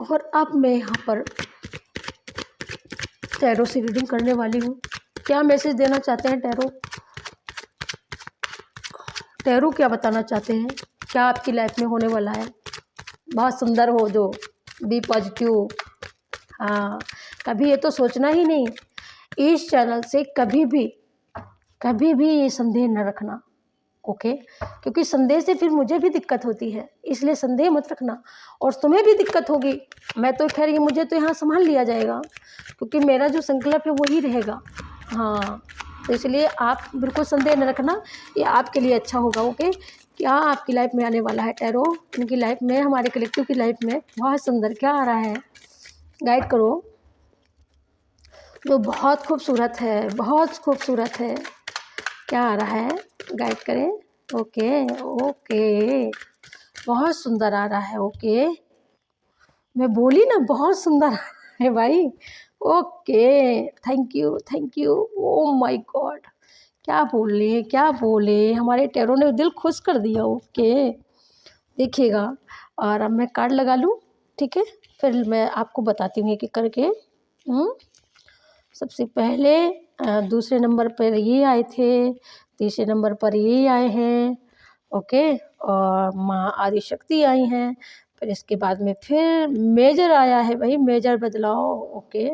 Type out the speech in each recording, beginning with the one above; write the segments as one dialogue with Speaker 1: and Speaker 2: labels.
Speaker 1: और अब मैं यहाँ पर टैरो से रीडिंग करने वाली हूँ। क्या मैसेज देना चाहते हैं टैरो? टैरो क्या बताना चाहते हैं? क्या आपकी लाइफ में होने वाला है? बहुत सुंदर हो जो, बी पॉजिटिव। हाँ, कभी ये तो सोचना ही नहीं, इस चैनल से कभी भी ये संदेह न रखना, ओके? क्योंकि संदेह से फिर मुझे भी दिक्कत होती है, इसलिए संदेह मत रखना और तुम्हें भी दिक्कत होगी। मैं तो खैर ये मुझे तो यहाँ संभाल लिया जाएगा, क्योंकि मेरा जो संकल्प है वही रहेगा। हाँ, तो इसलिए आप बिल्कुल संदेह न रखना, ये आपके लिए अच्छा होगा, ओके? क्या आपकी लाइफ में आने वाला है टैरो? इनकी लाइफ में, हमारे कलेक्टिव की लाइफ में बहुत सुंदर क्या आ रहा है? गाइड करो, जो बहुत खूबसूरत है, बहुत खूबसूरत है। क्या आ रहा है? गाइड करें। ओके ओके, बहुत सुंदर आ रहा है। ओके, मैं बोली ना, बहुत सुंदर आ रहा है भाई। Okay, thank you thank you. Oh my God, क्या बोले क्या बोले, हमारे टैरो ने दिल खुश कर दिया। ओके, देखिएगा। और अब मैं कार्ड लगा लूँ, ठीक है? फिर मैं आपको बताती हूँ कि करके। सबसे पहले दूसरे नंबर पर ये आए थे, तीसरे नंबर पर ये आए हैं, ओके? और माँ आदिशक्ति आई हैं। फिर इसके बाद में फिर मेजर आया है भाई, मेजर बदलाव, ओके?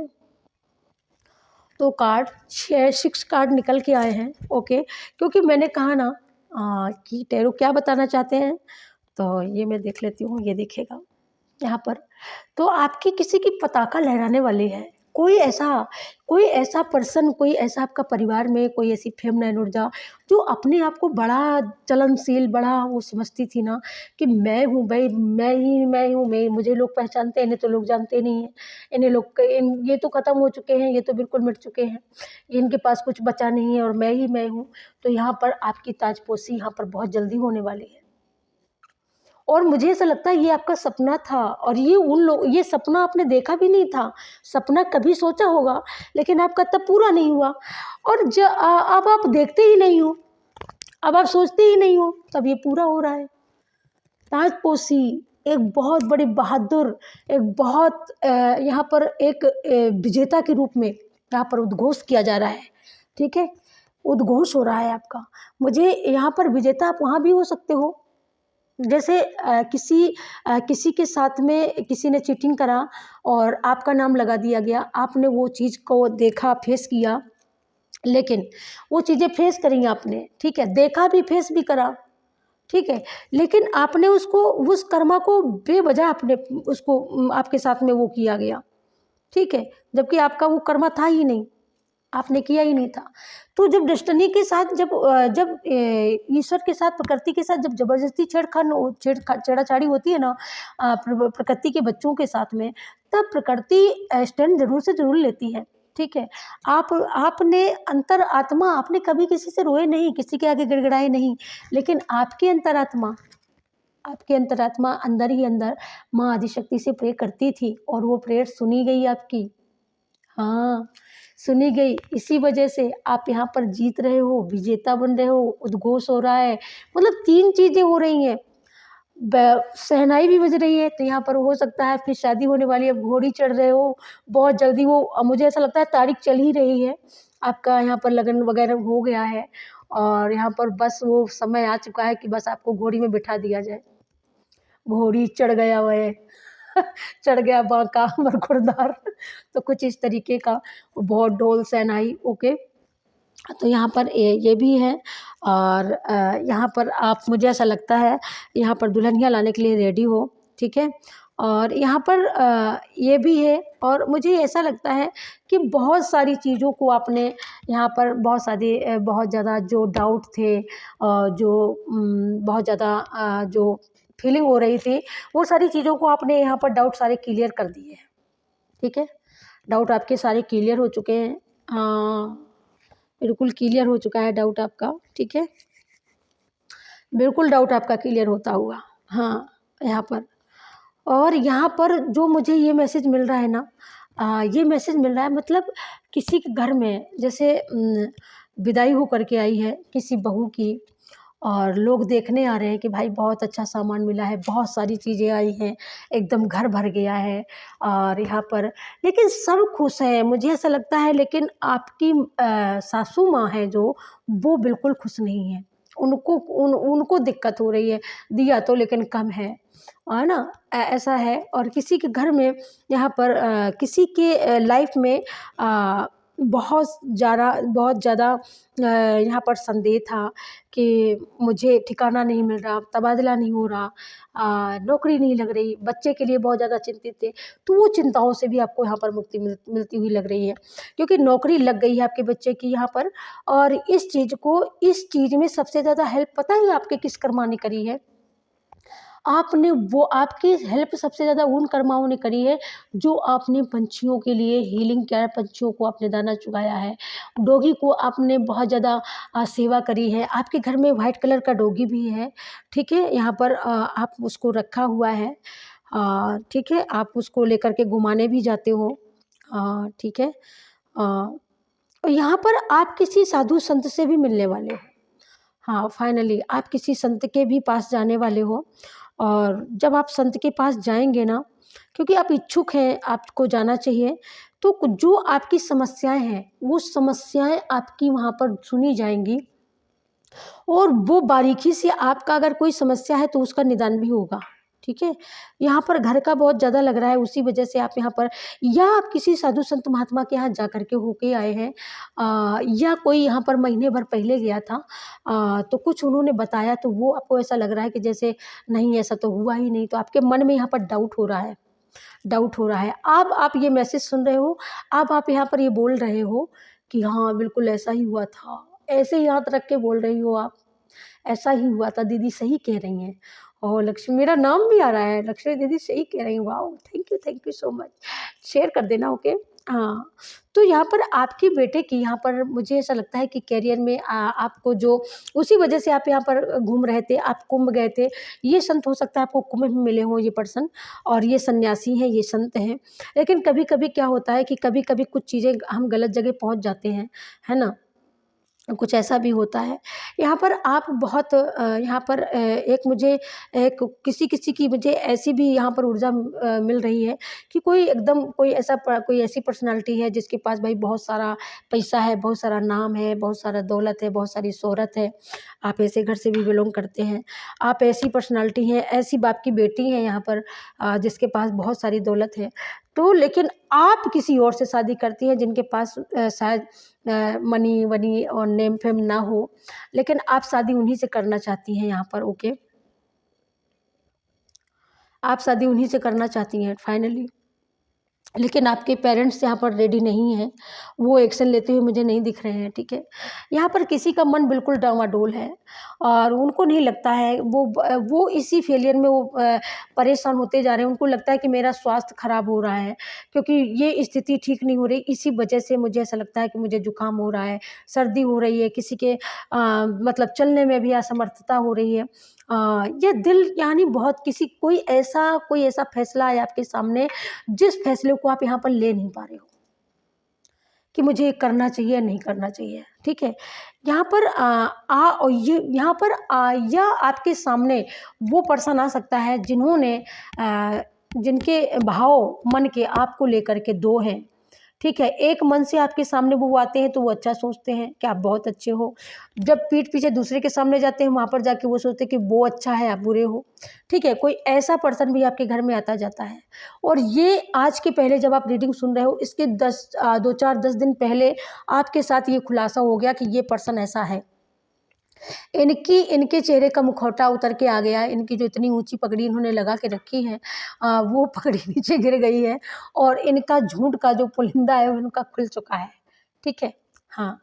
Speaker 1: तो कार्ड 6 कार्ड निकल के आए हैं, ओके? क्योंकि मैंने कहा ना कि टैरो क्या बताना चाहते हैं, तो ये मैं देख लेती हूँ। ये देखिएगा यहाँ पर, तो आपकी किसी की पताका लहराने वाली है। कोई ऐसा पर्सन, कोई ऐसा आपका परिवार में कोई ऐसी फेमिनिन ऊर्जा जो अपने आप को बड़ा चलनशील, बड़ा वो समझती थी ना कि मैं हूँ भाई, मैं हूँ, मुझे लोग पहचानते हैं, इन्हें तो लोग जानते नहीं हैं, इन्हें लोग ये तो ख़त्म हो चुके हैं, ये तो बिल्कुल मिट चुके हैं, इनके पास कुछ बचा नहीं है और मैं हूँ। तो यहाँ पर आपकी ताजपोशी यहाँ पर बहुत जल्दी होने वाली है। और मुझे ऐसा लगता है ये आपका सपना था, और ये सपना आपने देखा भी नहीं था। सपना कभी सोचा होगा, लेकिन आपका तब पूरा नहीं हुआ, और अब आप देखते ही नहीं हो, अब आप सोचते ही नहीं हो, तब ये पूरा हो रहा है। ताजपोशी एक बहुत बड़ी बहादुर, एक बहुत यहाँ पर एक विजेता के रूप में यहाँ पर उद्घोष किया जा रहा है, ठीक है? उद्घोष हो रहा है आपका। मुझे यहाँ पर विजेता आप वहाँ भी हो सकते हो, जैसे किसी के साथ में किसी ने चीटिंग करा और आपका नाम लगा दिया गया, आपने वो चीज़ को देखा, फेस किया, लेकिन वो चीज़ें फेस करी आपने, ठीक है? देखा भी, फेस भी करा, ठीक है? लेकिन आपने उसको, उस कर्मा को बेवजह आपने उसको आपके साथ में वो किया गया, ठीक है? जबकि आपका वो कर्मा था ही नहीं, आपने किया ही नहीं था। तो जब डेस्टिनी के साथ, जब ईश्वर के साथ, प्रकृति के साथ जब ज़बरदस्ती छेड़छाड़ी होती है ना प्रकृति के बच्चों के साथ में, तब प्रकृति स्टैंड ज़रूर से ज़रूर लेती है, ठीक है? आपने अंतर आत्मा, आपने कभी किसी से रोए नहीं, किसी के आगे गिड़गिड़ाए नहीं, लेकिन आपकी अंतरात्मा अंदर ही अंदर माँ आदिशक्ति से प्रे करती थी, और वो प्रेयर सुनी गई आपकी। हाँ, सुनी गई। इसी वजह से आप यहाँ पर जीत रहे हो, विजेता बन रहे हो, उद्घोष हो रहा है। मतलब 3 चीज़ें हो रही हैं। शहनाई भी बज रही है, तो यहाँ पर हो सकता है फिर शादी होने वाली है, घोड़ी चढ़ रहे हो बहुत जल्दी। वो मुझे ऐसा लगता है तारीख चल ही रही है, आपका यहाँ पर लगन वगैरह हो गया है, और यहाँ पर बस वो समय आ चुका है कि बस आपको घोड़ी में बिठा दिया जाए। घोड़ी चढ़ गया वह चढ़ गया बांका हमर घुड़दार। तो कुछ इस तरीके का, बहुत ढोल शहनाई, ओके? तो यहाँ पर ये भी है, और यहाँ पर आप, मुझे ऐसा लगता है यहाँ पर दुल्हनिया लाने के लिए रेडी हो, ठीक है? और यहाँ पर ये भी है, और मुझे ऐसा लगता है कि बहुत सारी चीज़ों को आपने यहाँ पर, बहुत ज़्यादा जो डाउट थे, बहुत ज़्यादा जो फीलिंग हो रही थी, वो सारी चीज़ों को आपने यहाँ पर डाउट सारे क्लियर कर दिए हैं, ठीक है? डाउट आपके सारे क्लियर हो चुके हैं। हाँ, बिल्कुल क्लियर हो चुका है डाउट आपका, ठीक है? बिल्कुल डाउट आपका क्लियर होता हुआ, हाँ, यहाँ पर। और यहाँ पर जो मुझे ये मैसेज मिल रहा है ना, ये मैसेज मिल रहा है, मतलब किसी के घर में जैसे विदाई हो करके आई है किसी बहू की, और लोग देखने आ रहे हैं कि भाई बहुत अच्छा सामान मिला है, बहुत सारी चीज़ें आई हैं, एकदम घर भर गया है और यहाँ पर, लेकिन सब खुश हैं, मुझे ऐसा लगता है। लेकिन आपकी सासू माँ है जो, वो बिल्कुल खुश नहीं है। उनको दिक्कत हो रही है, दिया तो लेकिन कम है ना? ऐसा है। और किसी के घर में यहाँ पर किसी के लाइफ में बहुत ज़्यादा यहाँ पर संदेह था कि मुझे ठिकाना नहीं मिल रहा, तबादला नहीं हो रहा, नौकरी नहीं लग रही, बच्चे के लिए बहुत ज़्यादा चिंतित थे। तो वो चिंताओं से भी आपको यहाँ पर मुक्ति मिलती हुई लग रही है, क्योंकि नौकरी लग गई है आपके बच्चे की यहाँ पर। और इस चीज़ में सबसे ज़्यादा हेल्प पता है आपके किस कर्मा ने करी है? आपकी हेल्प सबसे ज़्यादा उन कर्माओं ने करी है जो आपने पंछियों के लिए हीलिंग किया है, पंछियों को आपने दाना चुगाया है, डॉगी को आपने बहुत ज़्यादा सेवा करी है। आपके घर में वाइट कलर का डॉगी भी है, ठीक है? यहाँ पर आप उसको रखा हुआ है, ठीक है? आप उसको लेकर के घुमाने भी जाते हो, ठीक है? और यहाँ पर आप किसी साधु संत से भी मिलने वाले हो। हाँ, फाइनली आप किसी संत के भी पास जाने वाले हो। और जब आप संत के पास जाएँगे ना, क्योंकि आप इच्छुक हैं, आपको जाना चाहिए, तो जो आपकी समस्याएँ हैं, वो समस्याएँ आपकी वहाँ पर सुनी जाएँगी और वो बारीकी से आपका अगर कोई समस्या है तो उसका निदान भी होगा, ठीक है? यहाँ पर घर का बहुत ज़्यादा लग रहा है, उसी वजह से आप यहाँ पर, या आप किसी साधु संत महात्मा के यहाँ जा कर के होके आए हैं, या कोई यहाँ पर महीने भर पहले गया था, तो कुछ उन्होंने बताया तो वो आपको ऐसा लग रहा है कि जैसे नहीं ऐसा तो हुआ ही नहीं, तो आपके मन में यहाँ पर डाउट हो रहा है। अब आप ये मैसेज सुन रहे हो, अब आप यहाँ पर ये बोल रहे हो कि हाँ, बिल्कुल ऐसा ही हुआ था। ऐसे ही हाथ रख के बोल रही हो आप, ऐसा ही हुआ था, दीदी सही कह रही हैं। और लक्ष्मी, मेरा नाम भी आ रहा है, लक्ष्मी दीदी सही कह रही हैं। Wow! Thank you so much. Share कर देना, ओके? हाँ, तो यहाँ पर आपके बेटे की यहाँ पर मुझे ऐसा लगता है कि करियर में आपको जो उसी वजह से आप यहाँ पर घूम रहे थे, आप कुंभ गए थे। ये संत हो सकता है आपको कुंभ में मिले हों ये पर्सन, और ये सन्यासी हैं, ये संत हैं। लेकिन कभी-कभी क्या होता है कि कभी-कभी कुछ चीज़ें हम गलत जगह पहुँच जाते हैं, है ना? कुछ ऐसा भी होता है। यहाँ पर आप बहुत यहाँ पर एक मुझे एक किसी-किसी की मुझे ऐसी भी यहाँ पर ऊर्जा मिल रही है कि कोई ऐसी पर्सनैलिटी है जिसके पास भाई बहुत सारा पैसा है, बहुत सारा नाम है, बहुत सारा दौलत है, बहुत सारी शोहरत है। आप ऐसे घर से भी बिलॉन्ग करते हैं। आप ऐसी पर्सनैलिटी हैं, ऐसी बाप की बेटी हैं यहाँ पर, जिसके पास बहुत सारी दौलत है। तो लेकिन आप किसी और से शादी करती हैं जिनके पास शायद मनी वनी और नेम फेम ना हो, लेकिन आप शादी उन्हीं से करना चाहती हैं यहाँ पर, ओके? आप शादी उन्हीं से करना चाहती हैं फाइनली। लेकिन आपके पेरेंट्स यहाँ पर रेडी नहीं हैं, वो एक्शन लेते हुए मुझे नहीं दिख रहे हैं, ठीक है? यहाँ पर किसी का मन बिल्कुल डामाडोल है और उनको नहीं लगता है, वो इसी फेलियर में परेशान होते जा रहे हैं। उनको लगता है कि मेरा स्वास्थ्य खराब हो रहा है, क्योंकि ये स्थिति ठीक नहीं हो रही, इसी वजह से मुझे ऐसा लगता है कि मुझे जुकाम हो रहा है, सर्दी हो रही है, किसी के मतलब चलने में भी असमर्थता हो रही है। ये दिल यानी बहुत कोई ऐसा फैसला है आपके सामने, जिस फैसले को आप यहाँ पर ले नहीं पा रहे हो कि मुझे ये करना चाहिए या नहीं करना चाहिए, ठीक है? यहाँ पर और ये यहाँ पर या आपके सामने वो पर्सन आ सकता है जिनके भाव मन के आपको लेकर के 2 हैं, ठीक है? एक मन से आपके सामने वो आते हैं तो वो अच्छा सोचते हैं कि आप बहुत अच्छे हो। जब पीठ पीछे दूसरे के सामने जाते हैं, वहाँ पर जाके वो सोचते हैं कि वो अच्छा है, आप बुरे हो, ठीक है? कोई ऐसा पर्सन भी आपके घर में आता जाता है। और ये आज के पहले जब आप रीडिंग सुन रहे हो, इसके 2-4-10 दिन पहले आपके साथ ये खुलासा हो गया कि ये पर्सन ऐसा है। इनके चेहरे का मुखौटा उतर के आ गया है, इनकी जो इतनी ऊँची पगड़ी इन्होंने लगा के रखी है, वो पगड़ी नीचे गिर गई है और इनका झूठ का जो पुलिंदा है, वो इनका खुल चुका है, ठीक है? हाँ,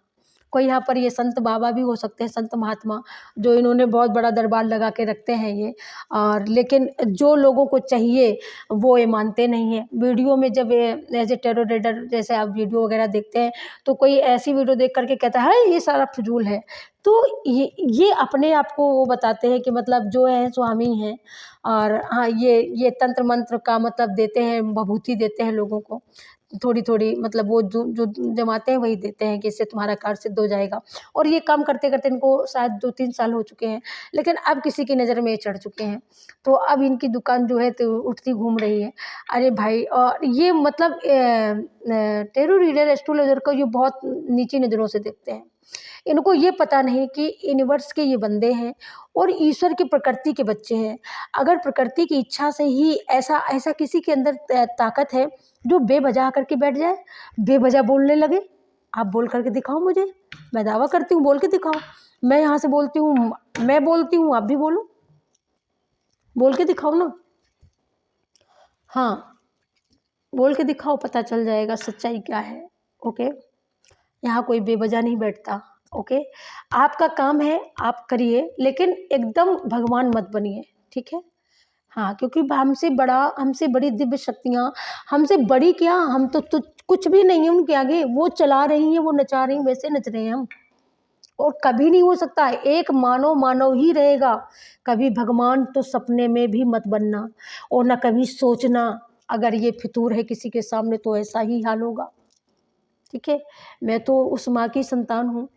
Speaker 1: कोई यहाँ पर ये संत बाबा भी हो सकते हैं, संत महात्मा, जो इन्होंने बहुत बड़ा दरबार लगा के रखते हैं ये, और लेकिन जो लोगों को चाहिए, वो ये मानते नहीं हैं। वीडियो में जब ये एज़ ए टेरर रीडर जैसे आप वीडियो वगैरह देखते हैं, तो कोई ऐसी वीडियो देख कर के कहता है, ये सारा फ़िज़ूल है। तो ये अपने आप को वो बताते हैं कि मतलब जो है सो हम ही हैं। और हाँ, ये तंत्र मंत्र का मतलब देते हैं, विभूति देते हैं लोगों को थोड़ी-थोड़ी, मतलब वो जो जो जमाते हैं वही देते हैं कि इससे तुम्हारा कार्य सिद्ध हो जाएगा। और ये काम करते-करते इनको शायद 2-3 साल हो चुके हैं, लेकिन अब किसी की नज़र में ये चढ़ चुके हैं। तो अब इनकी दुकान जो है तो उठती घूम रही है। अरे भाई, और ये मतलब टैरो रीडर, एस्ट्रोलॉजर को ये बहुत नीची नज़रों से देखते हैं। इनको ये पता नहीं कि यूनिवर्स के ये बंदे हैं और ईश्वर की प्रकृति के बच्चे हैं। अगर प्रकृति की इच्छा से ही ऐसा ऐसा किसी के अंदर ताकत है जो बेवजह आकर के बैठ जाए, बेवजह बोलने लगे। आप बोल करके दिखाओ मुझे, मैं दावा करती हूँ, बोल के दिखाओ। मैं यहाँ से बोलती हूँ, मैं बोलती हूँ, आप भी बोलो, बोल के दिखाओ ना। हाँ, बोल के दिखाओ, पता चल जाएगा सच्चाई क्या है। ओके, यहाँ कोई बेवजह नहीं बैठता। ओके, आपका काम है, आप करिए, लेकिन एकदम भगवान मत बनिए, ठीक है। हाँ, क्योंकि हमसे बड़ी दिव्य शक्तियाँ, हमसे बड़ी क्या, हम तो कुछ भी नहीं है उनके आगे। वो चला रही हैं, वो नचा रही हैं, वैसे नच रहे हैं हम। और कभी नहीं हो सकता, एक मानव मानव ही रहेगा। कभी भगवान तो सपने में भी मत बनना, और ना कभी सोचना अगर ये फितूर है किसी के सामने तो ऐसा ही हाल होगा, ठीक है। मैं तो उस माँ की संतान हूँ,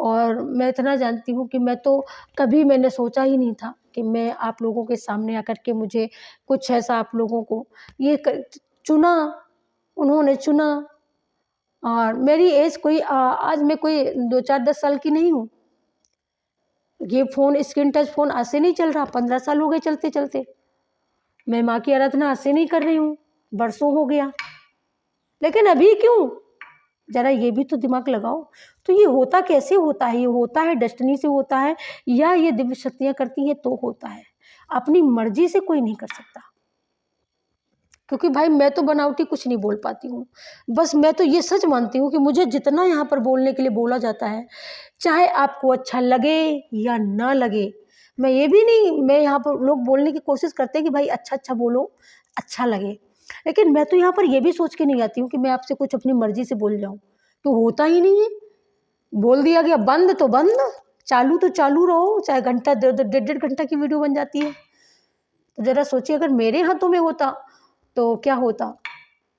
Speaker 1: और मैं इतना जानती हूँ कि मैंने सोचा ही नहीं था कि मैं आप लोगों के सामने आकर के मुझे कुछ ऐसा आप लोगों को ये चुना, उन्होंने चुना। और मेरी एज कोई आज मैं कोई 2-4-10 साल की नहीं हूँ। ये फ़ोन, स्क्रीन टच फ़ोन आज से नहीं चल रहा, 15 साल हो गए चलते चलते। मैं माँ की आराधना आज से नहीं कर रही हूँ, बरसों हो गया। लेकिन अभी क्यों, ज़रा ये भी तो दिमाग लगाओ। तो ये होता कैसे होता है? ये होता है डेस्टिनी से होता है, या ये दिव्य शक्तियाँ करती हैं तो होता है। अपनी मर्ज़ी से कोई नहीं कर सकता, क्योंकि भाई मैं तो बनावटी कुछ नहीं बोल पाती हूँ। बस मैं तो ये सच मानती हूँ कि मुझे जितना यहाँ पर बोलने के लिए बोला जाता है, चाहे आपको अच्छा लगे या ना लगे, मैं यहाँ पर लोग बोलने की कोशिश करते हैं कि भाई अच्छा-अच्छा बोलो, अच्छा लगे। लेकिन मैं तो यहाँ पर ये भी सोच के नहीं आती हूँ कि मैं आपसे कुछ अपनी मर्ज़ी से बोल जाऊँ, तो होता ही नहीं है। बोल दिया गया बंद तो बंद, चालू तो चालू रहो, चाहे घंटा, डेढ़ घंटा की वीडियो बन जाती है। तो ज़रा सोचिए, अगर मेरे हाथों में होता तो क्या होता।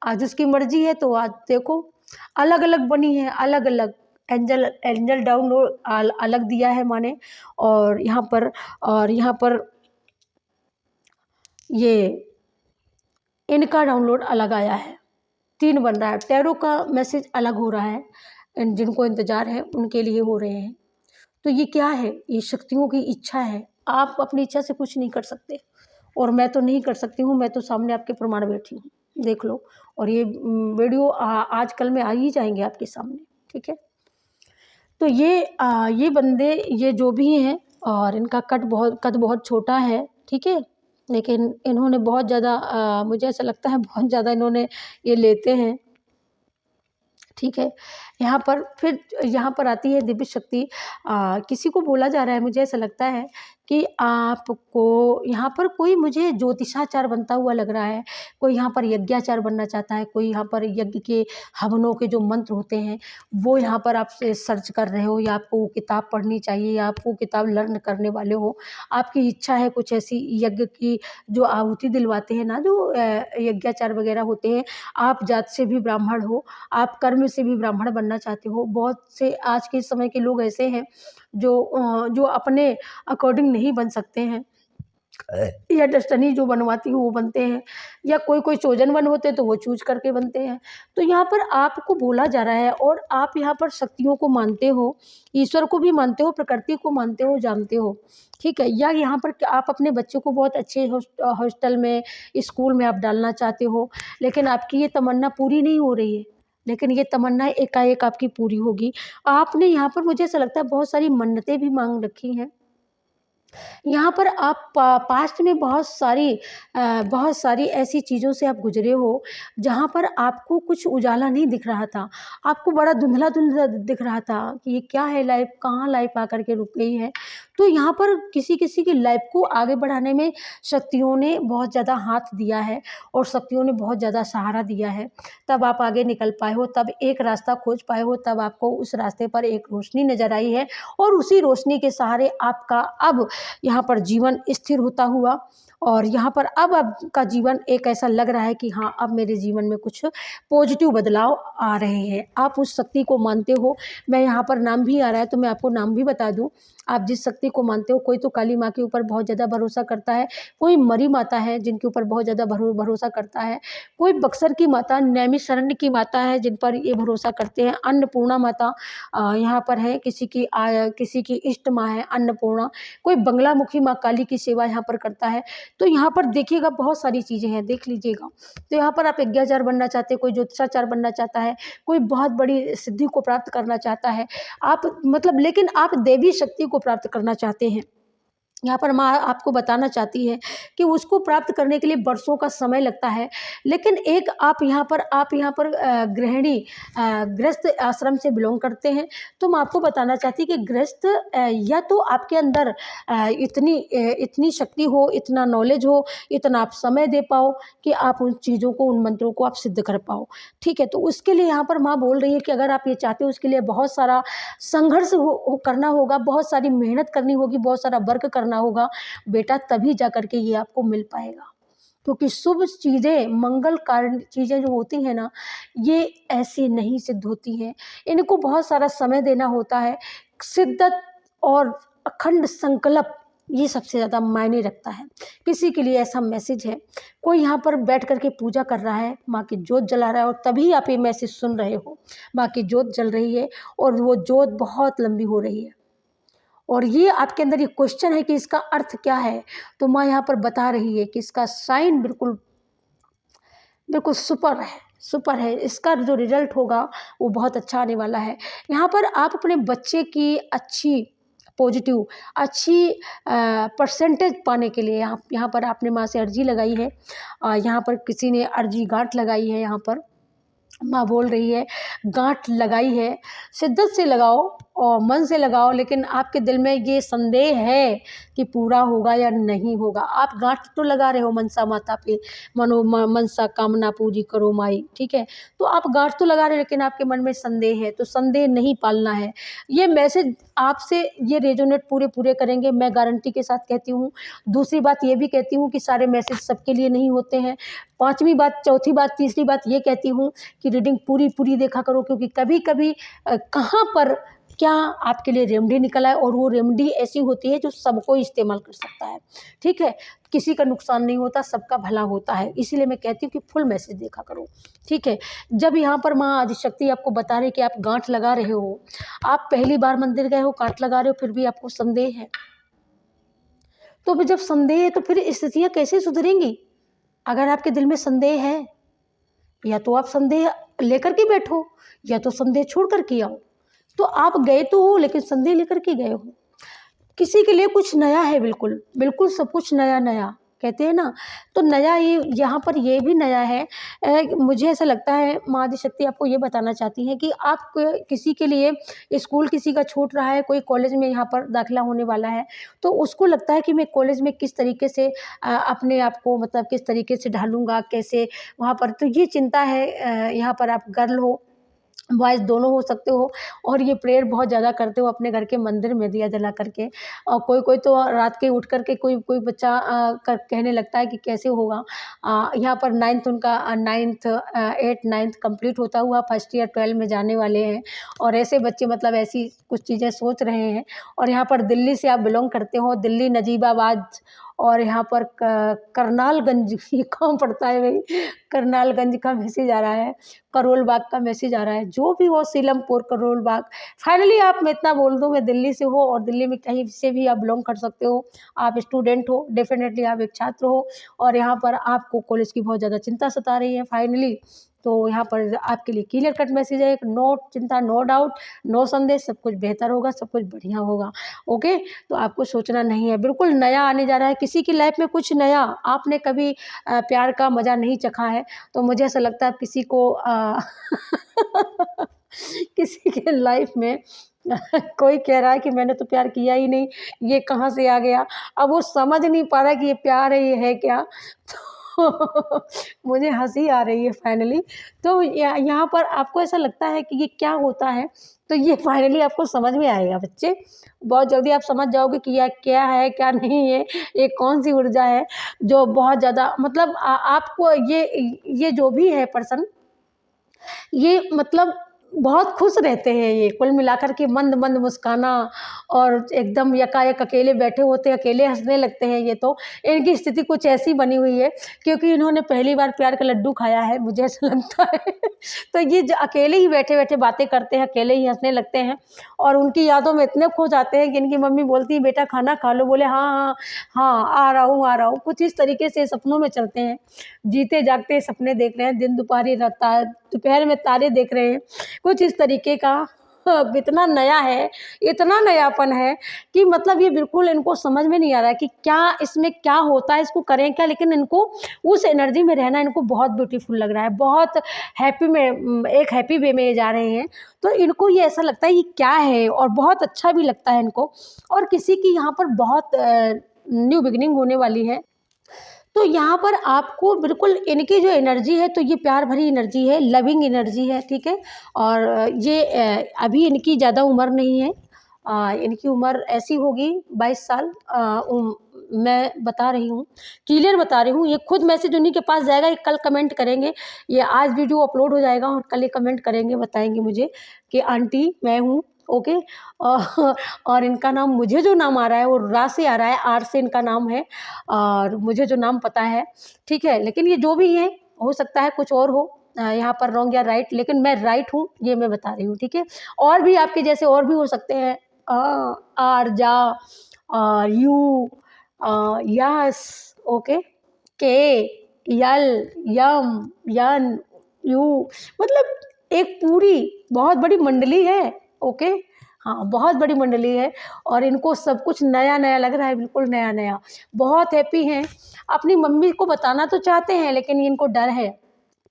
Speaker 1: आज उसकी मर्जी है, तो आज देखो अलग अलग बनी है, अलग अलग एंजल एंजल डाउनलोड अलग दिया है माने। और यहाँ पर ये इनका डाउनलोड अलग आया है, 3 बन रहा है। टैरो का मैसेज अलग हो रहा है, जिनको इंतज़ार है उनके लिए हो रहे हैं। तो ये क्या है, ये शक्तियों की इच्छा है। आप अपनी इच्छा से कुछ नहीं कर सकते, और मैं तो नहीं कर सकती हूँ। मैं तो सामने आपके प्रमाण बैठी हूँ, देख लो। और ये वीडियो आज कल में आ ही जाएंगे आपके सामने, ठीक है। तो ये बंदे, ये जो भी हैं, और इनका कद बहुत छोटा है, ठीक है। लेकिन इन्होंने बहुत ज़्यादा, मुझे ऐसा लगता है बहुत ज़्यादा इन्होंने ये लेते हैं, ठीक है। यहाँ पर आती है दिव्य शक्ति। किसी को बोला जा रहा है, मुझे ऐसा लगता है कि आपको यहाँ पर कोई, मुझे ज्योतिषाचार बनता हुआ लग रहा है। कोई यहाँ पर यज्ञाचार बनना चाहता है, कोई यहाँ पर यज्ञ के हवनों के जो मंत्र होते हैं वो यहाँ पर आप सर्च कर रहे हो, या आपको वो किताब पढ़नी चाहिए, या आप वो किताब लर्न करने वाले हो। आपकी इच्छा है कुछ ऐसी यज्ञ की, जो आहुति दिलवाते हैं ना, जो यज्ञाचार वगैरह होते हैं। आप जात से भी ब्राह्मण हो, आप कर्म से भी ब्राह्मण बनना चाहते हो। बहुत से आज के समय के लोग ऐसे हैं जो अपने अकॉर्डिंग नहीं बन सकते हैं, या डेस्टिनी जो बनवाती है वो बनते हैं, या कोई चोजन वन होते हैं तो वो चूज करके बनते हैं। तो यहाँ पर आपको बोला जा रहा है, और आप यहाँ पर शक्तियों को मानते हो, ईश्वर को भी मानते हो, प्रकृति को मानते हो, जानते हो, ठीक है। या यहाँ पर आप अपने बच्चों को बहुत अच्छे हॉस्टल में, स्कूल में आप डालना चाहते हो, लेकिन आपकी ये तमन्ना पूरी नहीं हो रही है। लेकिन ये तमन्ना एकाएक आपकी पूरी होगी। आपने यहाँ पर, मुझे ऐसा लगता है, बहुत सारी मन्नतें भी मांग रखी हैं। यहाँ पर आप पास्ट में बहुत सारी ऐसी चीज़ों से आप गुजरे हो, जहाँ पर आपको कुछ उजाला नहीं दिख रहा था। आपको बड़ा धुंधला-धुंधला दिख रहा था कि ये क्या है लाइफ़, कहाँ लाइफ़ आकर के रुक गई है। तो यहाँ पर किसी किसी की लाइफ को आगे बढ़ाने में शक्तियों ने बहुत ज़्यादा हाथ दिया है और शक्तियों ने बहुत ज़्यादा सहारा दिया है, तब आप आगे निकल पाए हो, तब एक रास्ता खोज पाए हो, तब आपको उस रास्ते पर एक रोशनी नज़र आई है और उसी रोशनी के सहारे आपका अब यहाँ पर जीवन स्थिर होता हुआ और यहाँ पर अब आपका जीवन एक ऐसा लग रहा है कि हाँ, अब मेरे जीवन में कुछ पॉजिटिव बदलाव आ रहे हैं। आप उस शक्ति को मानते हो। मैं यहाँ पर नाम भी आ रहा है तो मैं आपको नाम भी बता दूँ। आप जिस शक्ति को मानते हो, कोई तो काली माँ के ऊपर बहुत ज़्यादा भरोसा करता है, कोई मरी माता है जिनके ऊपर बहुत ज़्यादा भरोसा करता है, कोई बक्सर की माता, नैमिषारण्य की माता है जिन पर ये भरोसा करते हैं, अन्नपूर्णा माता यहाँ पर है, किसी की इष्ट माँ है अन्नपूर्णा, कोई बंगलामुखी माँ काली की सेवा यहाँ पर करता है। तो यहाँ पर देखिएगा बहुत सारी चीज़ें हैं, देख लीजिएगा। तो यहाँ पर आप यज्ञाचार बनना चाहते हैं, कोई ज्योतिषाचार बनना चाहता है, कोई बहुत बड़ी सिद्धि को प्राप्त करना चाहता है, आप मतलब लेकिन आप देवी शक्ति को प्राप्त करना चाहते हैं। यहाँ पर माँ आपको बताना चाहती है कि उसको प्राप्त करने के लिए वर्षों का समय लगता है, लेकिन एक आप यहाँ पर गृहिणी गृहस्थ आश्रम से बिलोंग करते हैं, तो मैं आपको बताना चाहती कि गृहस्थ या तो आपके अंदर इतनी शक्ति हो, इतना नॉलेज हो, इतना आप समय दे पाओ कि आप उन चीज़ों को, उन मंत्रों को आप सिद्ध कर पाओ। ठीक है, तो उसके लिए यहाँ पर माँ बोल रही है कि अगर आप ये चाहते हो, उसके लिए बहुत सारा संघर्ष करना होगा, बहुत सारी मेहनत करनी होगी, बहुत सारा वर्क करना होगा बेटा, तभी जा करके ये आपको मिल पाएगा। क्योंकि शुभ चीज़ें, मंगल कारण चीज़ें जो होती हैं ना, ये ऐसे नहीं सिद्ध होती हैं, इनको बहुत सारा समय देना होता है। शिद्दत और अखंड संकल्प ये सबसे ज़्यादा मायने रखता है। किसी के लिए ऐसा मैसेज है, कोई यहाँ पर बैठ करके पूजा कर रहा है, माँ की जोत जला रहा है और तभी आप ये मैसेज सुन रहे हो। माँ की जोत जल रही है और वो जोत बहुत लंबी हो रही है और ये आपके अंदर ये क्वेश्चन है कि इसका अर्थ क्या है, तो माँ यहाँ पर बता रही है कि इसका साइन बिल्कुल बिल्कुल सुपर है, इसका जो रिजल्ट होगा वो बहुत अच्छा आने वाला है। यहाँ पर आप अपने बच्चे की अच्छी परसेंटेज पाने के लिए यहाँ पर आपने माँ से अर्जी लगाई है। यहाँ पर किसी ने अर्जी गांठ लगाई है, यहाँ पर माँ बोल रही है गांठ लगाई है, शिद्दत से लगाओ और मन से लगाओ, लेकिन आपके दिल में ये संदेह है कि पूरा होगा या नहीं होगा। आप गांठ तो लगा रहे हो मनसा माता पे, मनसा कामना पूरी करो माई, ठीक है, तो आप गांठ तो लगा रहे हो, लेकिन आपके मन में संदेह है, तो संदेह नहीं पालना है। ये मैसेज आपसे ये रेजोनेट पूरे करेंगे, मैं गारंटी के साथ कहती हूँ। दूसरी बात ये भी कहती हूँ कि सारे मैसेज सबके लिए नहीं होते हैं। पांचवी बात, चौथी बात, तीसरी बात ये कहती हूँ कि रीडिंग पूरी देखा करो, क्योंकि कभी कभी कहाँ पर क्या आपके लिए रेमेडी निकल आए और वो रेमेडी ऐसी होती है जो सबको इस्तेमाल कर सकता है। ठीक है, किसी का नुकसान नहीं होता, सबका भला होता है, इसीलिए मैं कहती हूँ कि फुल मैसेज देखा करो। ठीक है, जब यहाँ पर माँ आदिशक्ति आपको बता रही कि आप गांठ लगा रहे हो, आप पहली बार मंदिर गए हो, गांठ लगा रहे हो, फिर भी आपको संदेह है, तो फिर जब संदेह है तो फिर स्थितियाँ कैसे सुधरेंगी? अगर आपके दिल में संदेह है, या तो आप संदेह लेकर के बैठो या तो संदेह छोड़ कर के आओ। तो आप गए तो हो, लेकिन संदेह लेकर के गए हो। किसी के लिए कुछ नया है, बिल्कुल सब कुछ नया कहते हैं ना, तो नया ये यहाँ पर ये भी नया है। मुझे ऐसा लगता है माँ आदिशक्ति आपको ये बताना चाहती हैं कि आप किसी के लिए स्कूल किसी का छूट रहा है, कोई कॉलेज में यहाँ पर दाखिला होने वाला है, तो उसको लगता है कि मैं कॉलेज में किस तरीके से अपने आप को मतलब किस तरीके से ढालूँगा, कैसे वहाँ पर, तो ये चिंता है। यहाँ पर आप गर्ल हो बॉयज़ दोनों हो सकते हो और ये प्रेयर बहुत ज़्यादा करते हो अपने घर के मंदिर में दिया जला करके, और कोई तो रात के उठ करके कोई बच्चा कहने लगता है कि कैसे होगा। यहाँ पर नाइन्थ 8th-9th कंप्लीट होता हुआ फर्स्ट ईयर 12 में जाने वाले हैं और ऐसे बच्चे मतलब ऐसी कुछ चीज़ें सोच रहे हैं। और यहाँ पर दिल्ली से आप बिलोंग करते हो, दिल्ली नजीबाबाद और यहाँ पर करनालगंज, ये कहाँ पड़ता है भाई, करनालगंज का मैसेज आ रहा है, करोल बाग का मैसेज आ रहा है, जो भी हो, सीलमपुर, करोल बाग, फाइनली आप मैं इतना बोल दूँ, मैं दिल्ली से हो और दिल्ली में कहीं से भी आप बिलोंग कर सकते हो। आप स्टूडेंट हो, डेफिनेटली आप एक छात्र हो और यहाँ पर आपको कॉलेज की बहुत ज़्यादा चिंता सता रही है फाइनली, तो यहाँ पर आपके लिए क्लियर कट मैसेज है, नो चिंता, नो डाउट, नो संदेह, सब कुछ बेहतर होगा, सब कुछ बढ़िया होगा। ओके, तो आपको सोचना नहीं है, बिल्कुल नया आने जा रहा है किसी की लाइफ में, कुछ नया। आपने कभी प्यार का मज़ा नहीं चखा है, तो मुझे ऐसा लगता है किसी को किसी के लाइफ में कोई कह रहा है कि मैंने तो प्यार किया ही नहीं, ये कहाँ से आ गया। अब वो समझ नहीं पा रहा कि ये प्यार है, ये है क्या। तो मुझे हंसी आ रही है फाइनली। तो यहाँ पर आपको ऐसा लगता है कि ये क्या होता है, तो ये फाइनली आपको समझ में आएगा बच्चे। बहुत जल्दी आप समझ जाओगे कि यह क्या है क्या नहीं है, ये कौन सी ऊर्जा है जो बहुत ज़्यादा मतलब आपको ये जो भी है पर्सन, ये मतलब बहुत खुश रहते हैं। ये कुल मिलाकर के मंद मंद मुस्काना, और एकदम यकायक अकेले बैठे होते हैं, अकेले हंसने लगते हैं। ये तो इनकी स्थिति कुछ ऐसी बनी हुई है क्योंकि इन्होंने पहली बार प्यार का लड्डू खाया है, मुझे ऐसा लगता है। तो ये जो अकेले ही बैठे बैठे बातें करते हैं, अकेले ही हंसने लगते हैं, और उनकी यादों में इतने खो जाते हैं कि इनकी मम्मी बोलती है बेटा खाना खा लो, बोले हाँ हाँ हाँ आ रहा हूँ। कुछ इस तरीके से सपनों में चलते हैं, जीते जागते सपने देख रहे हैं, दिन दोपहरी दोपहर में तारे देख रहे हैं, कुछ इस तरीके का। इतना नया है, इतना नयापन है कि मतलब ये बिल्कुल इनको समझ में नहीं आ रहा है कि क्या इसमें क्या होता है, इसको करें क्या। लेकिन इनको उस एनर्जी में रहना इनको बहुत ब्यूटीफुल लग रहा है, बहुत हैप्पी में, एक हैप्पी वे में ये जा रहे हैं। तो इनको ये ऐसा लगता है ये क्या है, और बहुत अच्छा भी लगता है इनको। और किसी की यहाँ पर बहुत न्यू बिगिनिंग होने वाली है, तो यहाँ पर आपको बिल्कुल इनकी जो एनर्जी है, तो ये प्यार भरी एनर्जी है, लविंग एनर्जी है, ठीक है। और ये अभी इनकी ज़्यादा उम्र नहीं है, इनकी उम्र ऐसी होगी 22 साल। मैं बता रही हूँ, क्लियर बता रही हूँ। ये खुद मैसेज उन्हीं के पास जाएगा, ये कल कमेंट करेंगे, ये आज वीडियो अपलोड हो जाएगा और कल ये कमेंट करेंगे, बताएंगे मुझे कि आंटी मैं हूँ, ओके। और इनका नाम, मुझे जो नाम आ रहा है वो रा से आ रहा है, आर से इनका नाम है, और मुझे जो नाम पता है, ठीक है। लेकिन ये जो भी है, हो सकता है कुछ और हो यहाँ पर रॉन्ग या राइट, लेकिन मैं राइट हूँ, ये मैं बता रही हूँ, ठीक है। और भी आपके जैसे और भी हो सकते हैं, आर जा, और यू, यस, ओके, के, यल, यम, यन, यू, मतलब एक पूरी बहुत बड़ी मंडली है, ओके। हाँ, बहुत बड़ी मंडली है, और इनको सब कुछ नया नया लग रहा है, बिल्कुल नया नया। बहुत हैप्पी हैं, अपनी मम्मी को बताना तो चाहते हैं, लेकिन इनको डर है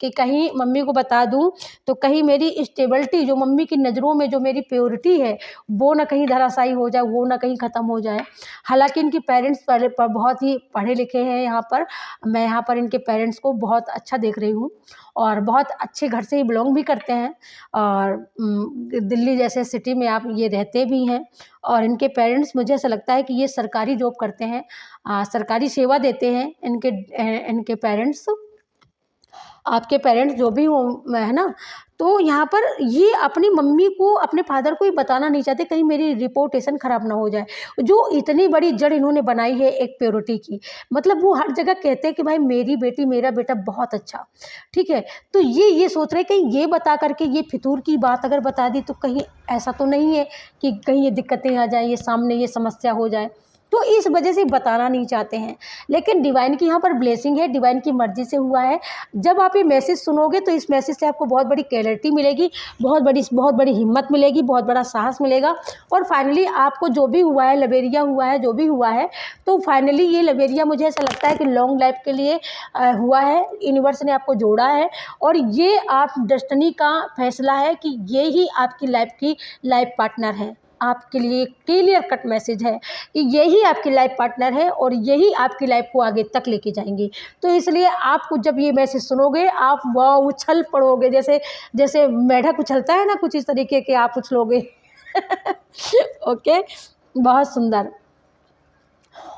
Speaker 1: कि कहीं मम्मी को बता दूं तो कहीं मेरी स्टेबिलिटी, जो मम्मी की नज़रों में जो मेरी प्योरिटी है, वो ना कहीं धराशायी हो जाए, वो ना कहीं ख़त्म हो जाए। हालांकि इनके पेरेंट्स पहले पर बहुत ही पढ़े लिखे हैं। यहाँ पर मैं यहाँ पर इनके पेरेंट्स को बहुत अच्छा देख रही हूँ, और बहुत अच्छे घर से ही बिलोंग भी करते हैं, और दिल्ली जैसे सिटी में आप ये रहते भी हैं। और इनके पेरेंट्स, मुझे ऐसा लगता है कि ये सरकारी जॉब करते हैं, सरकारी सेवा देते हैं इनके पेरेंट्स, आपके पेरेंट्स जो भी हो, है ना। तो यहाँ पर ये अपनी मम्मी को, अपने फादर को ये बताना नहीं चाहते कहीं मेरी रिपोर्टेशन ख़राब ना हो जाए। जो इतनी बड़ी जड़ इन्होंने बनाई है एक प्योरिटी की, मतलब वो हर जगह कहते हैं कि भाई मेरी बेटी, मेरा बेटा बहुत अच्छा, ठीक है। तो ये सोच रहे कहीं ये बता करके ये फितूर की बात अगर बता दी तो कहीं ऐसा तो नहीं है कि कहीं ये दिक्कतें आ जाए, ये सामने ये समस्या हो जाए, तो इस वजह से बताना नहीं चाहते हैं। लेकिन डिवाइन की यहाँ पर ब्लेसिंग है, डिवाइन की मर्जी से हुआ है। जब आप ये मैसेज सुनोगे तो इस मैसेज से आपको बहुत बड़ी क्लैरिटी मिलेगी, बहुत बड़ी हिम्मत मिलेगी, बहुत बड़ा साहस मिलेगा। और फाइनली आपको जो भी हुआ है, लबेरिया हुआ है, जो भी हुआ है, तो फाइनली ये लबेरिया मुझे ऐसा लगता है कि लॉन्ग लाइफ के लिए हुआ है। यूनिवर्स ने आपको जोड़ा है, और ये आप डेस्टिनी का फैसला है कि ये ही आपकी लाइफ की लाइफ पार्टनर है। आपके लिए क्लियर कट मैसेज है कि यही आपकी लाइफ पार्टनर है, और यही आपकी लाइफ को आगे तक लेके जाएंगे। तो इसलिए आपको जब ये मैसेज सुनोगे, आप वाह उछल पड़ोगे, जैसे जैसे मेढक उछलता है ना, कुछ इस तरीके के आप उछलोगे। ओके, बहुत सुंदर।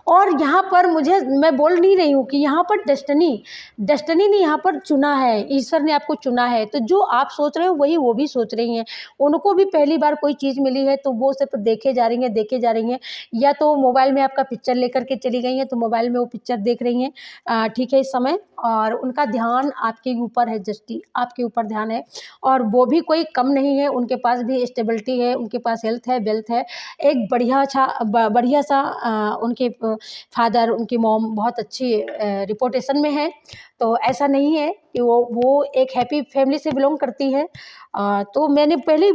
Speaker 1: और यहाँ पर मैं बोल नहीं रही हूँ कि यहाँ पर डेस्टिनी ने यहाँ पर चुना है, ईश्वर ने आपको चुना है। तो जो आप सोच रहे हो वही वो भी सोच रही हैं। उनको भी पहली बार कोई चीज़ मिली है, तो वो सिर्फ देखे जा रही हैं, या तो मोबाइल में आपका पिक्चर लेकर के चली गई हैं, तो मोबाइल में वो पिक्चर देख रही हैं, ठीक है, इस समय। और उनका ध्यान आपके ऊपर है, जस्टी आपके ऊपर ध्यान है, और वो भी कोई कम नहीं है, उनके पास भी स्टेबिलिटी है, उनके पास हेल्थ है, वेल्थ है, एक बढ़िया सा उनके फादर, उनकी मॉम बहुत अच्छी रिपोर्टेशन में है। तो ऐसा नहीं है कि वो एक हैप्पी फैमिली से बिलोंग करती है। तो मैंने पहले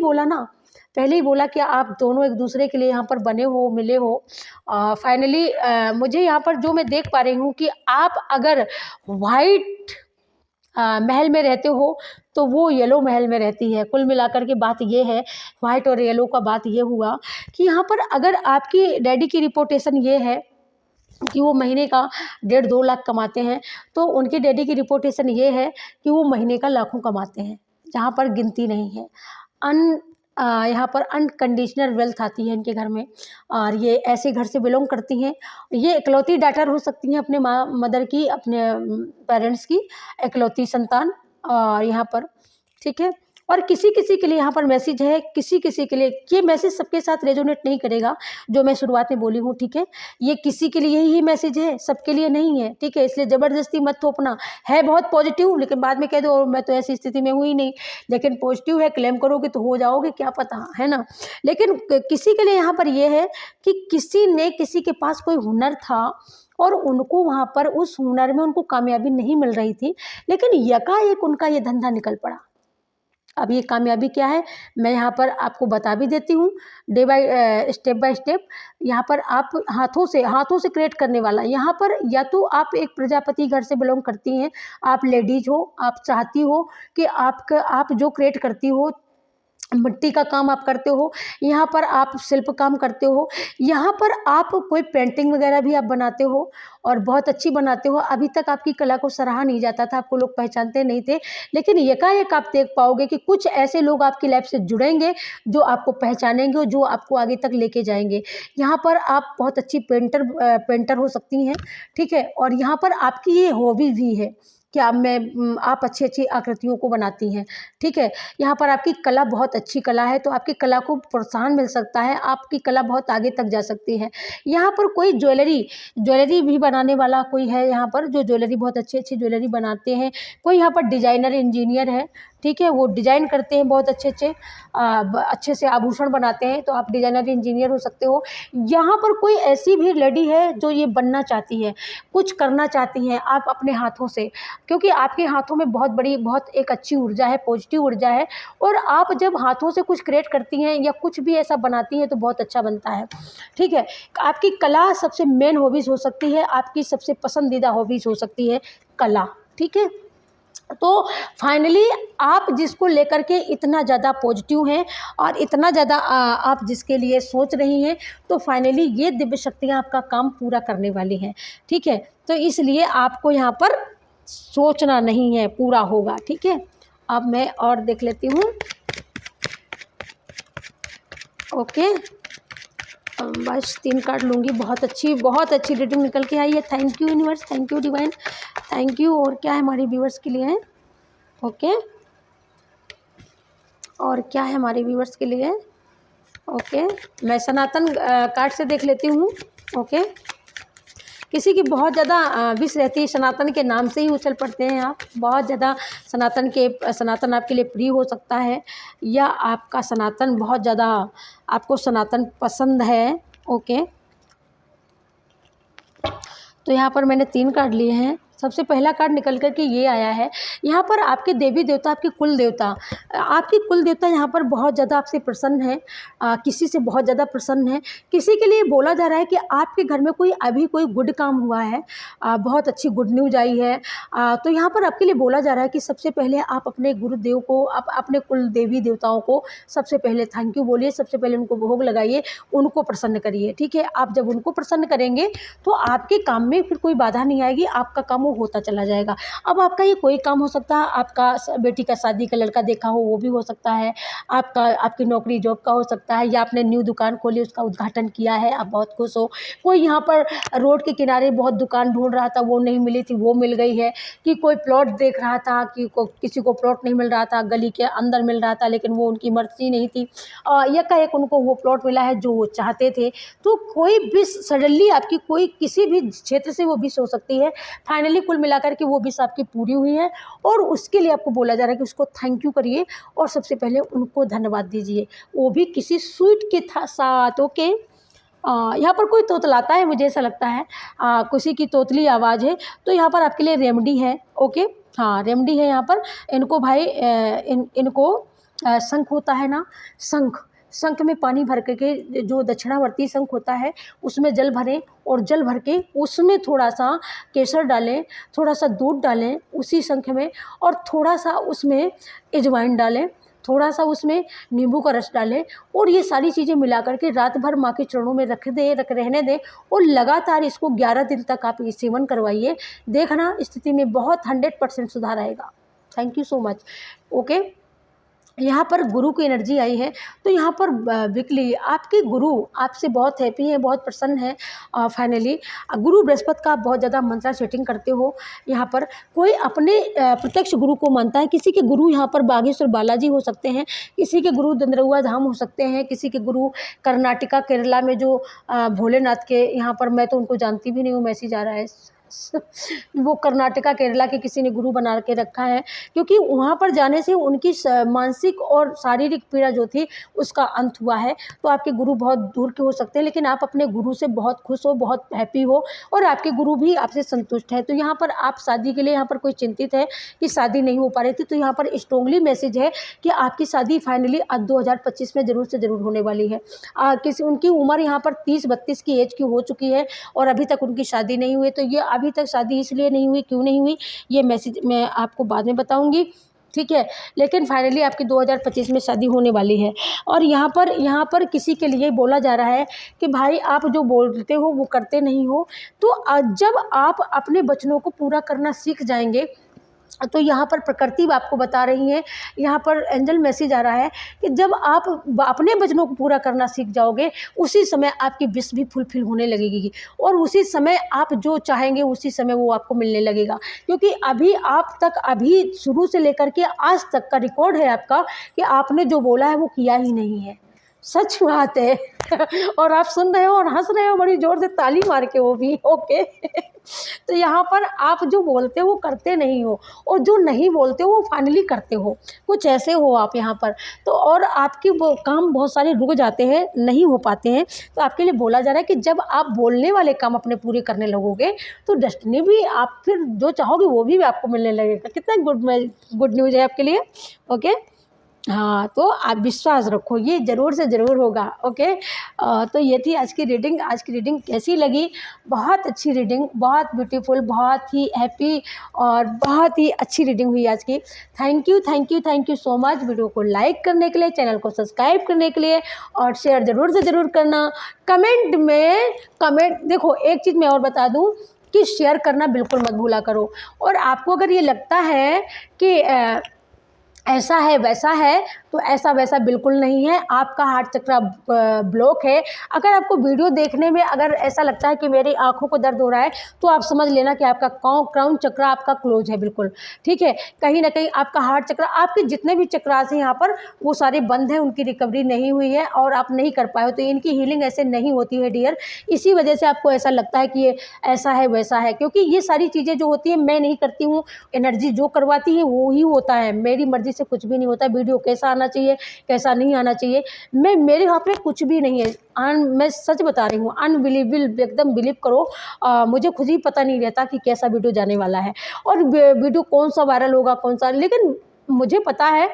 Speaker 1: ही बोला कि आप दोनों एक दूसरे के लिए यहाँ पर बने हो, मिले हो। फाइनली मुझे यहाँ पर जो मैं देख पा रही हूँ कि आप अगर वाइट महल में रहते हो तो वो येलो महल में रहती है। कुल मिलाकर के बात ये है, वाइट और येलो का बात ये हुआ कि यहाँ पर अगर आपकी डैडी की रिपोर्टेशन ये है कि वो महीने का 1.5-2 लाख कमाते हैं, तो उनके डैडी की रिपोर्टेशन ये है कि वो महीने का लाखों कमाते हैं, जहाँ पर गिनती नहीं है। यहाँ पर अनकंडीशनल वेल्थ आती है इनके घर में, और ये ऐसे घर से बिलोंग करती हैं। ये इकलौती डॉटर हो सकती हैं अपने माँ मदर की, अपने पेरेंट्स की इकलौती संतान, और यहाँ पर ठीक है। और किसी किसी के लिए यहाँ पर मैसेज है, किसी किसी के लिए ये मैसेज सबके साथ रेजोनेट नहीं करेगा जो मैं शुरुआत में बोली हूँ, ठीक है। ये किसी के लिए ही मैसेज है, सबके लिए नहीं है, ठीक है। इसलिए ज़बरदस्ती मत थोपना। है बहुत पॉजिटिव, लेकिन बाद में कह दो मैं तो ऐसी स्थिति में हूँ ही नहीं, लेकिन पॉजिटिव है, क्लेम करोगे तो हो जाओगे, क्या पता, है ना। लेकिन किसी के लिए यहाँ पर यह है कि किसी ने, किसी के पास कोई हुनर था और उनको वहाँ पर उस हुनर में उनको कामयाबी नहीं मिल रही थी, लेकिन यकाएक उनका ये धंधा निकल पड़ा। अब ये कामयाबी क्या है मैं यहाँ पर आपको बता भी देती हूँ, स्टेप बाय स्टेप। यहाँ पर आप हाथों से क्रिएट करने वाला, यहाँ पर या तो आप एक प्रजापति घर से बिलोंग करती हैं, आप लेडीज हो, आप चाहती हो कि आप जो क्रिएट करती हो, मिट्टी का काम आप करते हो, यहाँ पर आप शिल्प काम करते हो, यहाँ पर आप कोई पेंटिंग वगैरह भी आप बनाते हो और बहुत अच्छी बनाते हो। अभी तक आपकी कला को सराहा नहीं जाता था, आपको लोग पहचानते नहीं थे, लेकिन एकाएक आप देख पाओगे कि कुछ ऐसे लोग आपकी लाइफ से जुड़ेंगे जो आपको पहचानेंगे और जो आपको आगे तक लेके जाएंगे। यहाँ पर आप बहुत अच्छी पेंटर हो सकती हैं, ठीक है। और यहाँ पर आपकी ये हॉबी भी है कि आप अच्छी अच्छी आकृतियों को बनाती हैं, ठीक है। यहाँ पर आपकी कला बहुत अच्छी कला है, तो आपकी कला को प्रोत्साहन मिल सकता है, आपकी कला बहुत आगे तक जा सकती है। यहाँ पर कोई ज्वेलरी भी बनाने वाला कोई है, यहाँ पर जो ज्वेलरी बहुत अच्छी अच्छी ज्वेलरी बनाते हैं। कोई यहाँ पर डिजाइनर इंजीनियर है, ठीक है, वो डिज़ाइन करते हैं, बहुत अच्छे से आभूषण बनाते हैं, तो आप डिज़ाइनर इंजीनियर हो सकते हो। यहाँ पर कोई ऐसी भी लेडी है जो ये बनना चाहती है, कुछ करना चाहती हैं आप अपने हाथों से, क्योंकि आपके हाथों में बहुत एक अच्छी ऊर्जा है, पॉजिटिव ऊर्जा है, और आप जब हाथों से कुछ क्रिएट करती हैं या कुछ भी ऐसा बनाती हैं तो बहुत अच्छा बनता है, ठीक है। आपकी कला सबसे मेन हॉबीज़ हो सकती है, आपकी सबसे पसंदीदा हॉबीज़ हो सकती है कला, ठीक है। तो फाइनली आप जिसको लेकर के इतना ज़्यादा पॉजिटिव हैं और इतना ज़्यादा आप जिसके लिए सोच रही हैं, तो फाइनली ये दिव्य शक्तियाँ आपका काम पूरा करने वाली हैं, ठीक है। तो इसलिए आपको यहाँ पर सोचना नहीं है, पूरा होगा, ठीक है। अब मैं और देख लेती हूँ, ओके। बस 3 कार्ड लूँगी। बहुत अच्छी रीडिंग निकल के आई है। Thank you universe, thank you divine, thank you. और क्या है हमारे व्यूअर्स के लिए है, ओके। और क्या है हमारे व्यूअर्स के लिए, ओके। मैं सनातन कार्ड से देख लेती हूँ, ओके। किसी की बहुत ज़्यादा विश रहती है, सनातन के नाम से ही उछल पड़ते हैं आप, बहुत ज़्यादा सनातन आपके लिए प्रिय हो सकता है, या आपका सनातन बहुत ज़्यादा, आपको सनातन पसंद है, ओके। तो यहाँ पर मैंने 3 कार्ड लिए हैं। सबसे पहला कार्ड निकल कर के ये आया है, यहाँ पर आपके देवी देवता, आपकी कुल देवता यहाँ पर बहुत ज़्यादा आपसे प्रसन्न है, किसी से बहुत ज़्यादा प्रसन्न है। किसी के लिए बोला जा रहा है कि आपके घर में अभी कोई गुड काम हुआ है, बहुत अच्छी गुड न्यूज आई है। तो यहाँ पर आपके लिए बोला जा रहा है कि सबसे पहले आप अपने गुरुदेव को, आप अपने कुल देवी देवताओं को सबसे पहले थैंक यू बोलिए, सबसे पहले उनको भोग लगाइए, उनको प्रसन्न करिए, ठीक है। आप जब उनको प्रसन्न करेंगे तो आपके काम में फिर कोई बाधा नहीं आएगी, आपका काम होता चला जाएगा। अब आपका ये कोई काम हो सकता है, आपका बेटी का शादी का लड़का देखा हो वो भी हो सकता है, आपकी नौकरी जॉब का हो सकता है, या आपने न्यू दुकान खोली उसका उद्घाटन किया है, आप बहुत खुश हो। कोई यहाँ पर रोड के किनारे बहुत दुकान ढूंढ रहा था, वो नहीं मिली थी, वो मिल गई है। कि कोई प्लॉट देख रहा था कि किसी को प्लॉट नहीं मिल रहा था, गली के अंदर मिल रहा था, लेकिन वो उनकी मर्जी नहीं थी, एकाएक उनको वो प्लॉट मिला है जो वो चाहते थे। तो कोई भी सडनली आपकी कोई किसी भी क्षेत्र से वो विश हो सकती है। फाइनली कुल मिलाकर के वो विश आपकी पूरी हुई है, और उसके लिए आपको बोला जा रहा है कि उसको थैंक यू करिए और सबसे पहले उनको धन्यवाद दीजिए, वो भी किसी स्वीट के साथ, ओके। यहाँ पर कोई तोतलाता है, मुझे ऐसा लगता है किसी की तोतली आवाज़ है। तो यहाँ पर आपके लिए रेमेडी है, ओके। हाँ, रेमेडी है यहाँ पर। इनको भाई इनको शंख होता है ना, शंख में पानी भर करके, जो दक्षिणावर्ती शंख होता है उसमें जल भरें और जल भर के उसमें थोड़ा सा केसर डालें, थोड़ा सा दूध डालें उसी शंख में, और थोड़ा सा उसमें अजवाइन डालें, थोड़ा सा उसमें नींबू का रस डालें, और ये सारी चीज़ें मिला करके रात भर माँ के चरणों में रहने दें, और लगातार इसको 11 दिन तक आप ये सेवन करवाइए। देखना स्थिति में बहुत 100% सुधार आएगा। Thank you so much. Okay, यहाँ पर गुरु की एनर्जी आई है, तो यहाँ पर वीकली आपके गुरु आपसे बहुत हैप्पी हैं, बहुत प्रसन्न हैं। फाइनली गुरु बृहस्पति का आप बहुत ज़्यादा मंत्रा सेटिंग करते हो। यहाँ पर कोई अपने प्रत्यक्ष गुरु को मानता है, किसी के गुरु यहाँ पर बागेश्वर बालाजी हो सकते हैं, किसी के गुरु दंद्रउआ धाम हो सकते हैं, किसी के गुरु कर्नाटका केरला में जो भोलेनाथ के, यहाँ पर मैं तो उनको जानती भी नहीं हूँ, मैसेज आ रहा है वो कर्नाटका केरला के किसी ने गुरु बना के रखा है, क्योंकि वहाँ पर जाने से उनकी मानसिक और शारीरिक पीड़ा जो थी उसका अंत हुआ है। तो आपके गुरु बहुत दूर के हो सकते हैं, लेकिन आप अपने गुरु से बहुत खुश हो, बहुत हैप्पी हो, और आपके गुरु भी आपसे संतुष्ट है। तो यहाँ पर आप शादी के लिए यहाँ पर कोई चिंतित है कि शादी नहीं हो पा रही थी, तो यहाँ पर स्ट्रॉन्गली मैसेज है कि आपकी शादी फाइनली 2025 में ज़रूर से ज़रूर होने वाली है। उनकी उम्र यहाँ पर 30-32 की एज की हो चुकी है और अभी तक उनकी शादी नहीं हुई। तो ये अभी तक शादी इसलिए नहीं हुई, क्यों नहीं हुई, ये मैसेज मैं आपको बाद में बताऊंगी, ठीक है। लेकिन फाइनली आपकी 2025 में शादी होने वाली है। और यहाँ पर किसी के लिए बोला जा रहा है कि भाई आप जो बोलते हो वो करते नहीं हो, तो जब आप अपने वचनों को पूरा करना सीख जाएंगे, तो यहाँ पर प्रकृति आपको बता रही है, यहाँ पर एंजल मैसेज आ रहा है कि जब आप अपने वचनों को पूरा करना सीख जाओगे, उसी समय आपकी विश भी फुलफिल होने लगेगी, और उसी समय आप जो चाहेंगे उसी समय वो आपको मिलने लगेगा। क्योंकि अभी शुरू से लेकर के आज तक का रिकॉर्ड है आपका कि आपने जो बोला है वो किया ही नहीं है। सच बात है और आप सुन रहे हो और हंस रहे हो बड़ी जोर से ताली मार के, वो भी ओके तो यहाँ पर आप जो बोलते हो वो करते नहीं हो, और जो नहीं बोलते हो वो फाइनली करते हो, कुछ ऐसे हो आप यहाँ पर। तो और आपके वो काम बहुत सारे रुक जाते हैं, नहीं हो पाते हैं। तो आपके लिए बोला जा रहा है कि जब आप बोलने वाले काम अपने पूरे करने लगोगे, तो डेस्टिनी भी आप फिर जो चाहोगे वो भी आपको मिलने लगेगा। कितना गुड न्यूज़ है आपके लिए। ओके, हाँ, तो आप विश्वास रखो, ये ज़रूर से ज़रूर होगा। ओके, तो ये थी आज की रीडिंग। आज की रीडिंग कैसी लगी? बहुत अच्छी रीडिंग, बहुत ब्यूटीफुल, बहुत ही हैप्पी और बहुत ही अच्छी रीडिंग हुई आज की। Thank you so much video को लाइक करने के लिए, चैनल को सब्सक्राइब करने के लिए, और शेयर ज़रूर से ज़रूर करना। कमेंट देखो, एक चीज़ मैं और बता दूँ कि शेयर करना बिल्कुल मत भूला करो। और आपको अगर ये लगता है कि ऐसा है वैसा है, तो ऐसा वैसा बिल्कुल नहीं है। आपका हार्ट चक्र ब्लॉक है। अगर आपको वीडियो देखने में अगर ऐसा लगता है कि मेरी आंखों को दर्द हो रहा है, तो आप समझ लेना कि आपका क्राउन चक्र आपका क्लोज है बिल्कुल, ठीक है। कहीं ना कहीं आपका हार्ट चक्र, आपके जितने भी चक्रास हैं यहाँ पर, वो सारे बंद हैं, उनकी रिकवरी नहीं हुई है और आप नहीं कर पाए हो। तो इनकी हीलिंग ऐसे नहीं होती है डियर, इसी वजह से आपको ऐसा लगता है कि ये ऐसा है वैसा है। क्योंकि ये सारी चीज़ें जो होती हैं मैं नहीं करती हूँ, एनर्जी जो करवाती है वो ही होता है। मेरी मर्जी से कुछ भी नहीं होता। वीडियो कैसा आना चाहिए, कैसा नहीं आना चाहिए, मेरे हाथ में कुछ भी नहीं है। मैं सच बता रही हूँ, अनबिलीवेबल, एकदम बिलीव करो। मुझे खुद ही पता नहीं रहता कि कैसा वीडियो जाने वाला है और वीडियो कौन सा वायरल होगा, कौन सा, लेकिन मुझे पता है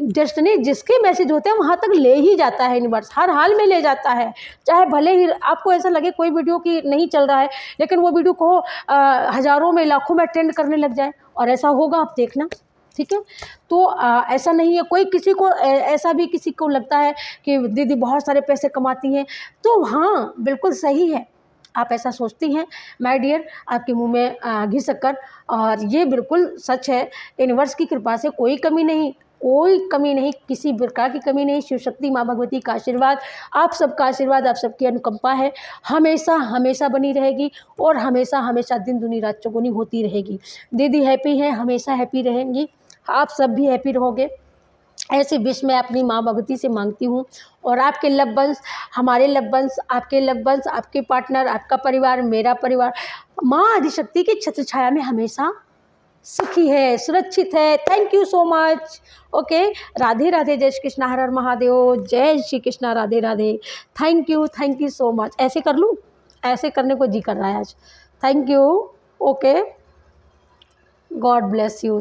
Speaker 1: डेस्टिनी जिसके मैसेज होते हैं वहाँ तक ले ही जाता है यूनिवर्स, हर हाल में ले जाता है। चाहे भले ही आपको ऐसा लगे कोई वीडियो की नहीं चल रहा है, लेकिन वो वीडियो को हज़ारों में लाखों में ट्रेंड करने लग जाए, और ऐसा होगा, आप देखना, ठीक है। तो ऐसा नहीं है, कोई किसी को ऐसा भी किसी को लगता है कि दीदी बहुत सारे पैसे कमाती हैं, तो हाँ बिल्कुल सही है, आप ऐसा सोचती हैं माय डियर, आपके मुंह में घी शक्कर, और ये बिल्कुल सच है। यूनिवर्स की कृपा से कोई कमी नहीं, कोई कमी नहीं, किसी प्रकार की कमी नहीं। शिव शक्ति माँ भगवती का आशीर्वाद, आप सबका आशीर्वाद, आप सबकी अनुकंपा है, हमेशा हमेशा बनी रहेगी, और हमेशा हमेशा दिन दुनी रात चौगुनी होती रहेगी। दीदी हैप्पी है, हमेशा हैप्पी रहेंगी, आप सब भी हैप्पी रहोगे, ऐसी विश मैं अपनी माँ भगवती से मांगती हूँ। और आपके लव वंश, हमारे लव वंश, आपके लव वंश, आपके पार्टनर, आपका परिवार, मेरा परिवार, माँ आदिशक्ति की छत्र छाया में हमेशा सुखी है, सुरक्षित है। Thank you so much. Okay, Radhe Radhe, जय श्री कृष्णा, हर हर महादेव, जय Shri Krishna, Radhe Radhe. Thank you so much. ऐसे कर लूँ, ऐसे करने को जी कर रहा है आज। Thank you. Okay, God bless you.